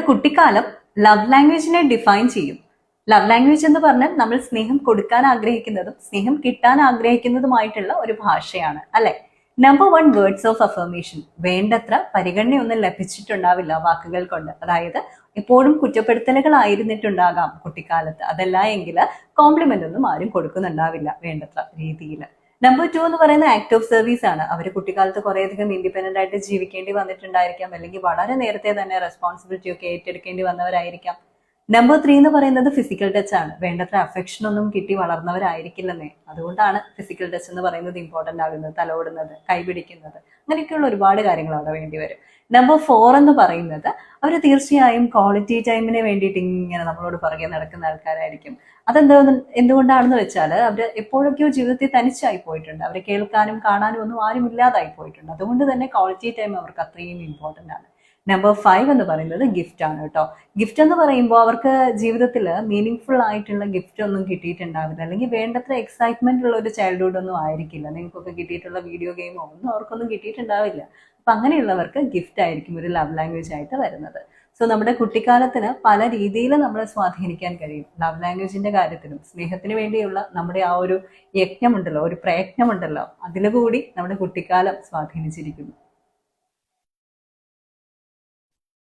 കുട്ടിക്കാലം love ലാംഗ്വേജിനെ define ചെയ്യും. Love language എന്ന് പറഞ്ഞാൽ നമ്മൾ സ്നേഹം കൊടുക്കാൻ ആഗ്രഹിക്കുന്നതും സ്നേഹം കിട്ടാൻ ആഗ്രഹിക്കുന്നതുമായിട്ടുള്ള ഒരു ഭാഷയാണ്, അല്ലെ? Number 1, words of affirmation. വേണ്ടത്ര പരിഗണനയൊന്നും ലഭിച്ചിട്ടുണ്ടാവില്ല വാക്കുകൾ കൊണ്ട്. അതായത് എപ്പോഴും കുറ്റപ്പെടുത്തലുകളായിരുന്നിട്ടുണ്ടാകാം കുട്ടിക്കാലത്ത്. അതല്ല എങ്കിൽ കോംപ്ലിമെന്റ് ഒന്നും ആരും കൊടുക്കുന്നുണ്ടാവില്ല വേണ്ടത്ര രീതിയിൽ. നമ്പർ 2 എന്ന് പറയുന്ന ആക്ട് ഓഫ് സർവീസ് ആണ്. അവർ കുട്ടിക്കാലത്ത് കുറേയധികം ഇൻഡിപെൻഡന്റ് ആയിട്ട് ജീവിക്കേണ്ടി വന്നിട്ടുണ്ടായിരിക്കാം, അല്ലെങ്കിൽ വളരെ നേരത്തെ തന്നെ റെസ്പോൺസിബിലിറ്റി ഒക്കെ ഏറ്റെടുക്കേണ്ടി വന്നവരായിരിക്കാം. നമ്പർ 3 എന്ന് പറയുന്നത് ഫിസിക്കൽ ടച്ച് ആണ്. വേണ്ടത്ര അഫെക്ഷൻ ഒന്നും കിട്ടി വളർന്നവരായിരിക്കില്ലെന്നേ. അതുകൊണ്ടാണ് ഫിസിക്കൽ ടച്ച് എന്ന് പറയുന്നത് ഇമ്പോർട്ടന്റ് ആകുന്നത്. തലോടുന്നത്, കൈപിടിക്കുന്നത്, അങ്ങനെയൊക്കെയുള്ള ഒരുപാട് കാര്യങ്ങൾ അവിടെ വേണ്ടി വരും. നമ്പർ 4 എന്ന് പറയുന്നത് അവർ തീർച്ചയായും ക്വാളിറ്റി ടൈമിന് വേണ്ടിയിട്ട് ഇങ്ങനെ നമ്മളോട് പുറകെ നടക്കുന്ന ആൾക്കാരായിരിക്കും. എന്തുകൊണ്ടാണെന്ന് വെച്ചാൽ അവർ എപ്പോഴൊക്കെയോ ജീവിതത്തിൽ തനിച്ചായി പോയിട്ടുണ്ട്. അവരെ കേൾക്കാനും കാണാനും ഒന്നും ആരും ഇല്ലാതായി പോയിട്ടുണ്ട്. അതുകൊണ്ട് തന്നെ ക്വാളിറ്റി ടൈം അവർക്ക് അത്രയും ഇമ്പോർട്ടന്റ് ആണ്. നമ്പർ 5 എന്ന് പറയുന്നത് ഗിഫ്റ്റ് ആണ് കേട്ടോ. ഗിഫ്റ്റ് എന്ന് പറയുമ്പോൾ അവർക്ക് ജീവിതത്തിൽ മീനിങ് ഫുൾ ആയിട്ടുള്ള ഗിഫ്റ്റ് ഒന്നും കിട്ടിയിട്ടുണ്ടാവില്ല, അല്ലെങ്കിൽ വേണ്ടത്ര എക്സൈറ്റ്മെന്റ് ഉള്ള ഒരു ചൈൽഡ്ഹുഡ് ഒന്നും ആയിരിക്കില്ല. നിങ്ങൾക്കൊക്കെ കിട്ടിയിട്ടുള്ള വീഡിയോ ഗെയിമോ ഒന്നും അവർക്കൊന്നും കിട്ടിയിട്ടുണ്ടാവില്ല. അപ്പൊ അങ്ങനെയുള്ളവർക്ക് ഗിഫ്റ്റ് ആയിരിക്കും ഒരു ലവ് ലാംഗ്വേജ് ആയിട്ട് വരുന്നത്. സോ നമ്മുടെ കുട്ടിക്കാലത്തിന് പല രീതിയിൽ നമ്മളെ സ്വാധീനിക്കാൻ കഴിയും. ലവ് ലാംഗ്വേജിന്റെ കാര്യത്തിലും സ്നേഹത്തിന് വേണ്ടിയുള്ള നമ്മുടെ ആ ഒരു യജ്ഞമുണ്ടല്ലോ, ഒരു പ്രയത്നമുണ്ടല്ലോ, അതിലുകൂടി നമ്മുടെ കുട്ടിക്കാലം സ്വാധീനിച്ചിരിക്കുന്നു.